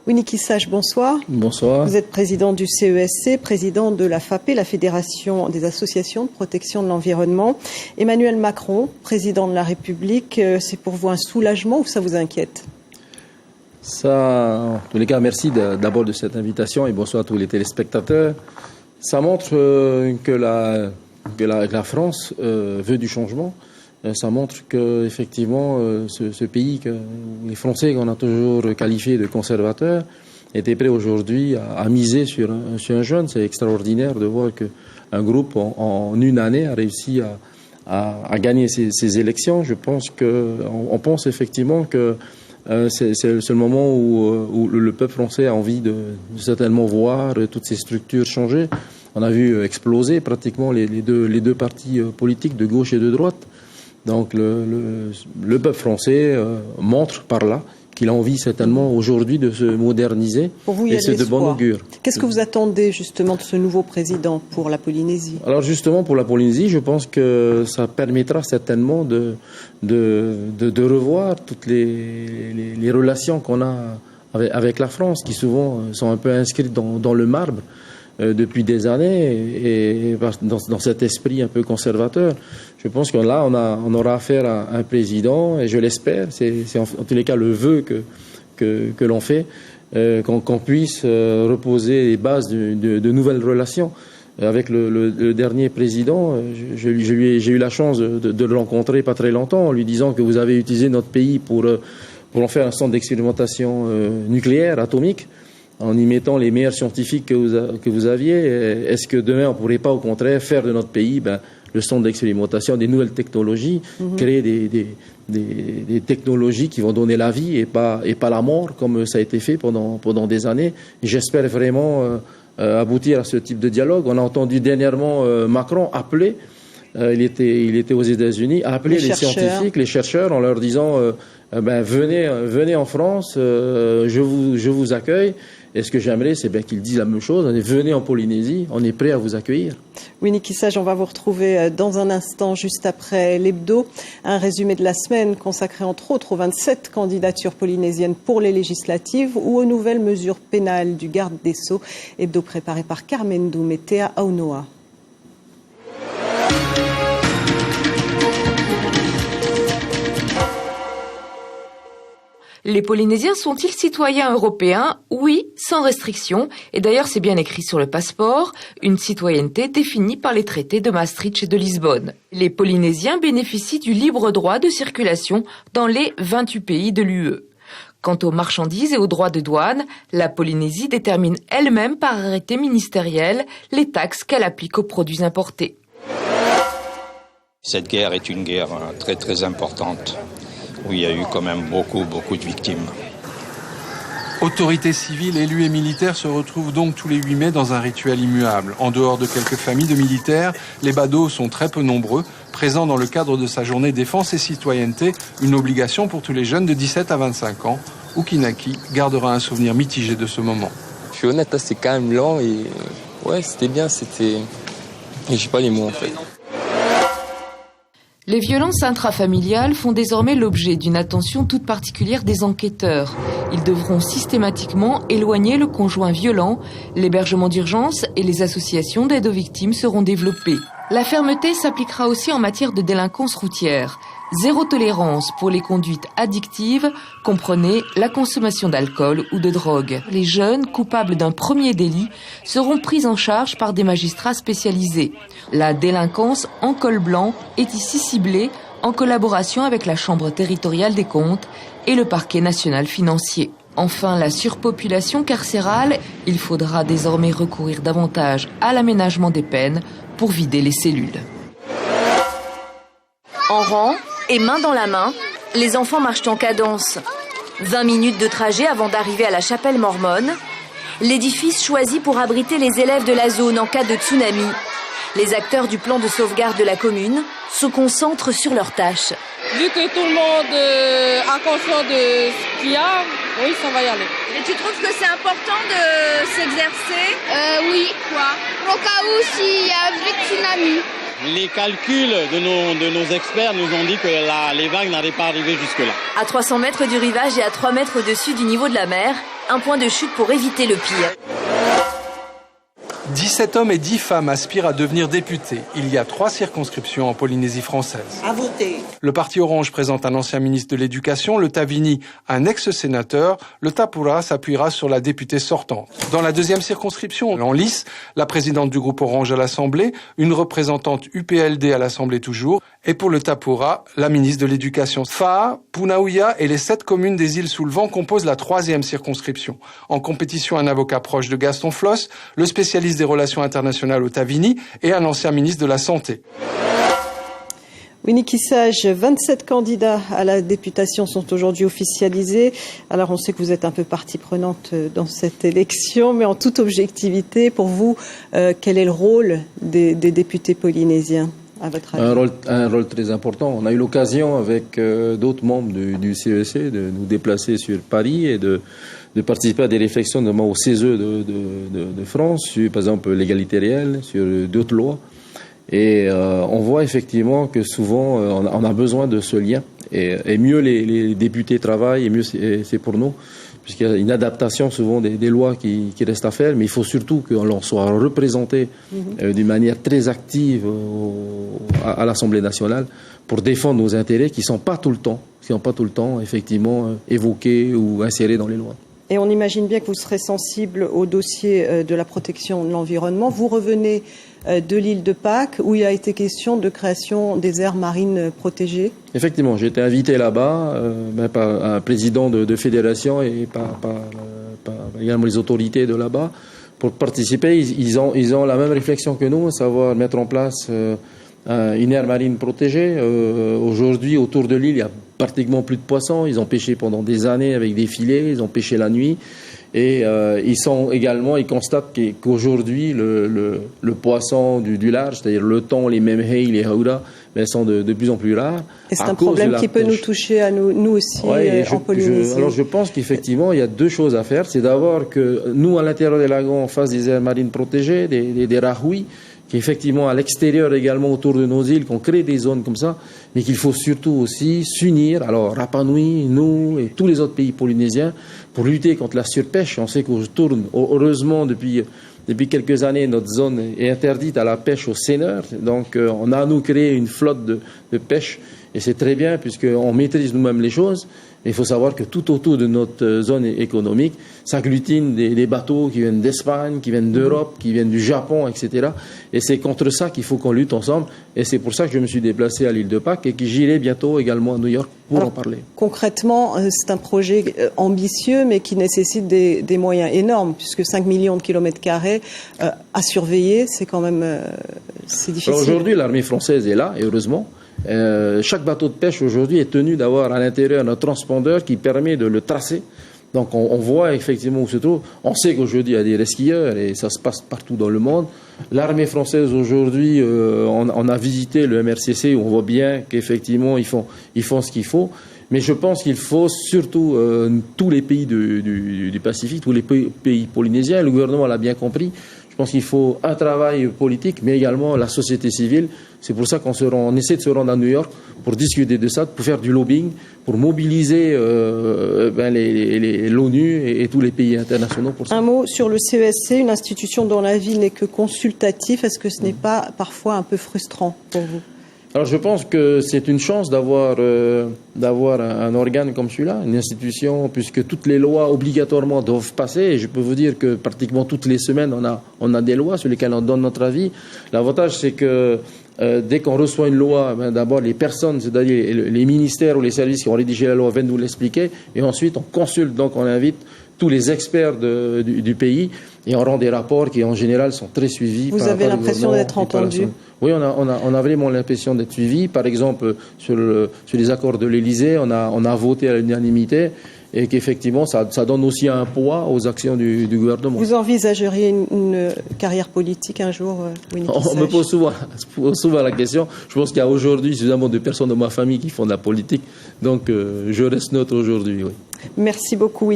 Winnie Sage, bonsoir. Bonsoir. Vous êtes président du CESC, président de la FAPE, la Fédération des associations de protection de l'environnement. Emmanuel Macron, président de la République, c'est pour vous un soulagement ou ça vous inquiète? Ça, en tous les cas, merci d'abord de cette invitation et bonsoir à tous les téléspectateurs. Ça montre que la France veut du changement. Ça montre que effectivement ce pays, les Français qu'on a toujours qualifié de conservateurs, étaient prêts aujourd'hui à miser sur un jeune. C'est extraordinaire de voir qu'un groupe en une année a réussi à gagner ces élections. On pense effectivement que c'est le moment où le peuple français a envie de certainement voir toutes ces structures changer. On a vu exploser pratiquement les deux partis politiques de gauche et de droite. Donc le peuple français montre par là qu'il a envie certainement aujourd'hui de se moderniser. Pour vous, et c'est de bon augure. Qu'est-ce que vous attendez justement de ce nouveau président pour la Polynésie? Alors justement pour la Polynésie, je pense que ça permettra certainement de revoir toutes les relations qu'on a avec la France, qui souvent sont un peu inscrites dans le marbre depuis des années et dans cet esprit un peu conservateur. Je pense que là, on aura affaire à un président, et je l'espère, c'est en tous les cas le vœu que l'on fait, qu'on puisse reposer les bases de nouvelles relations. Avec le dernier président, j'ai eu la chance de le rencontrer pas très longtemps, en lui disant que vous avez utilisé notre pays pour en faire un centre d'expérimentation nucléaire, atomique, en y mettant les meilleurs scientifiques que vous aviez. Est-ce que demain, on ne pourrait pas, au contraire, faire de notre pays le centre d'expérimentation, des nouvelles technologies, créer des technologies qui vont donner la vie et pas la mort, comme ça a été fait pendant des années. J'espère vraiment aboutir à ce type de dialogue. On a entendu dernièrement Macron appeler, il était aux États-Unis, appeler les scientifiques, les chercheurs, en leur disant venez en France, je vous accueille. Et ce que j'aimerais, c'est bien qu'ils disent la même chose. Venez en Polynésie, on est prêt à vous accueillir. Winnie Sage, on va vous retrouver dans un instant, juste après l'hebdo. Un résumé de la semaine consacré entre autres aux 27 candidatures polynésiennes pour les législatives ou aux nouvelles mesures pénales du garde des Sceaux. Hebdo préparé par Carmen Doum et Théa Aunoa. Les Polynésiens sont-ils citoyens européens? Oui, sans restriction. Et d'ailleurs, c'est bien écrit sur le passeport, une citoyenneté définie par les traités de Maastricht et de Lisbonne. Les Polynésiens bénéficient du libre droit de circulation dans les 28 pays de l'UE. Quant aux marchandises et aux droits de douane, la Polynésie détermine elle-même par arrêté ministériel les taxes qu'elle applique aux produits importés. Cette guerre est une guerre très très importante, où il y a eu quand même beaucoup de victimes. Autorités civiles, élus et militaires se retrouvent donc tous les 8 mai dans un rituel immuable. En dehors de quelques familles de militaires, les badauds sont très peu nombreux, présents dans le cadre de sa journée défense et citoyenneté, une obligation pour tous les jeunes de 17 à 25 ans. Ukinaki gardera un souvenir mitigé de ce moment. Je suis honnête, c'est quand même lent et ouais, c'était bien, et j'ai pas les mots en fait. Les violences intrafamiliales font désormais l'objet d'une attention toute particulière des enquêteurs. Ils devront systématiquement éloigner le conjoint violent. L'hébergement d'urgence et les associations d'aide aux victimes seront développées. La fermeté s'appliquera aussi en matière de délinquance routière. Zéro tolérance pour les conduites addictives, comprenez la consommation d'alcool ou de drogue. Les jeunes coupables d'un premier délit seront pris en charge par des magistrats spécialisés. La délinquance en col blanc est ici ciblée en collaboration avec la Chambre territoriale des comptes et le Parquet national financier. Enfin, la surpopulation carcérale, il faudra désormais recourir davantage à l'aménagement des peines pour vider les cellules. En rang et main dans la main, les enfants marchent en cadence. 20 minutes de trajet avant d'arriver à la chapelle mormone, l'édifice choisi pour abriter les élèves de la zone en cas de tsunami. Les acteurs du plan de sauvegarde de la commune se concentrent sur leurs tâches. Vu que tout le monde a conscience de ce qu'il y a, oui, ça va y aller. Et tu trouves que c'est important de s'exercer? Oui. Quoi? Au cas où s'il y a un vrai tsunami. Les calculs de nos experts nous ont dit que les vagues n'allaient pas arriver jusque-là. À 300 mètres du rivage et à 3 mètres au-dessus du niveau de la mer, un point de chute pour éviter le pire. 17 hommes et 10 femmes aspirent à devenir députés. Il y a 3 circonscriptions en Polynésie française. À voter. Le Parti Orange présente un ancien ministre de l'Éducation, le Tavini un ex-sénateur, le Tapura s'appuiera sur la députée sortante. Dans la 2e circonscription, en lice, la présidente du groupe Orange à l'Assemblée, une représentante UPLD à l'Assemblée toujours, et pour le Tapura, la ministre de l'Éducation. Faa, Punaouia et les 7 communes des îles sous le vent composent la 3e circonscription. En compétition, un avocat proche de Gaston Floss, le spécialiste des relations internationales au Tavini et un ancien ministre de la Santé. Winnie Kissage, 27 candidats à la députation sont aujourd'hui officialisés. Alors on sait que vous êtes un peu partie prenante dans cette élection, mais en toute objectivité, pour vous, quel est le rôle des députés polynésiens à votre avis? Un rôle très important. On a eu l'occasion avec d'autres membres du CEC de nous déplacer sur Paris et de participer à des réflexions, notamment au CESE de France, sur par exemple l'égalité réelle, sur d'autres lois. Et on voit effectivement que souvent on a besoin de ce lien. Et mieux les députés travaillent, et mieux c'est pour nous, puisqu'il y a une adaptation souvent des lois qui restent à faire. Mais il faut surtout que l'on soit représenté d'une manière très active à l'Assemblée nationale pour défendre nos intérêts qui ne sont pas tout le temps effectivement évoqués ou insérés dans les lois. Et on imagine bien que vous serez sensible au dossier de la protection de l'environnement. Vous revenez de l'île de Pâques, où il a été question de création des aires marines protégées. Effectivement, j'ai été invité là-bas par un président de fédération et par également les autorités de là-bas pour participer. Ils ont la même réflexion que nous, à savoir mettre en place une aire marine protégée. Aujourd'hui, autour de l'île, il y a pratiquement plus de poissons. Ils ont pêché pendant des années avec des filets, ils ont pêché la nuit. Et ils constatent qu'aujourd'hui, le poisson du large, c'est-à-dire le thon, les memhei, les haura, sont de plus en plus rares. Et c'est un problème qui peut nous toucher à nous aussi en Polynésie. Alors je pense qu'effectivement, il y a 2 choses à faire. C'est d'abord que nous, à l'intérieur des lagons, on fasse des aires marines protégées, des rahui, qu'effectivement à l'extérieur également autour de nos îles, qu'on crée des zones comme ça, mais qu'il faut surtout aussi s'unir, alors Rapa Nui, nous et tous les autres pays polynésiens, pour lutter contre la surpêche. On sait qu'on tourne, heureusement depuis quelques années, notre zone est interdite à la pêche au seineur, donc on a à nous créé une flotte de pêche, et c'est très bien puisqu'on maîtrise nous-mêmes les choses. Il faut savoir que tout autour de notre zone économique s'agglutinent des bateaux qui viennent d'Espagne, qui viennent d'Europe, qui viennent du Japon, etc. Et c'est contre ça qu'il faut qu'on lutte ensemble. Et c'est pour ça que je me suis déplacé à l'île de Pâques et que j'irai bientôt également à New York pour en parler. Concrètement, c'est un projet ambitieux, mais qui nécessite des moyens énormes, puisque 5 millions de kilomètres carrés à surveiller, c'est quand même c'est difficile. Alors aujourd'hui, l'armée française est là, et heureusement. Chaque bateau de pêche aujourd'hui est tenu d'avoir à l'intérieur un transpondeur qui permet de le tracer. Donc on voit effectivement où se trouve. On sait qu'aujourd'hui il y a des resquilleurs et ça se passe partout dans le monde. L'armée française aujourd'hui, on a visité le MRCC où on voit bien qu'effectivement ils font ce qu'il faut. Mais je pense qu'il faut surtout tous les pays du Pacifique, tous les pays polynésiens, le gouvernement l'a bien compris. Je pense qu'il faut un travail politique, mais également la société civile. C'est pour ça qu'on essaie de se rendre à New York pour discuter de ça, pour faire du lobbying, pour mobiliser l'ONU et tous les pays internationaux pour ça. Un mot sur le CESC, une institution dont la vie n'est que consultative. Est-ce que ce n'est pas parfois un peu frustrant pour vous ? Alors je pense que c'est une chance d'avoir un organe comme celui-là, une institution, puisque toutes les lois obligatoirement doivent passer. Et je peux vous dire que pratiquement toutes les semaines, on a des lois sur lesquelles on donne notre avis. L'avantage, c'est que dès qu'on reçoit une loi, d'abord les personnes, c'est-à-dire les ministères ou les services qui ont rédigé la loi viennent nous l'expliquer. Et ensuite, on consulte, donc on invite tous les experts du pays et on rend des rapports qui en général sont très suivis. Vous avez l'impression d'être entendu ? Oui, on a vraiment l'impression d'être suivi. Par exemple, sur les accords de l'Élysée, on a voté à l'unanimité et qu'effectivement, ça donne aussi un poids aux actions du gouvernement. Vous envisageriez une carrière politique un jour, Winnie Kissage ? On me pose souvent la question. Je pense qu'il y a aujourd'hui suffisamment de personnes de ma famille qui font de la politique. Donc, je reste neutre aujourd'hui, oui. Merci beaucoup.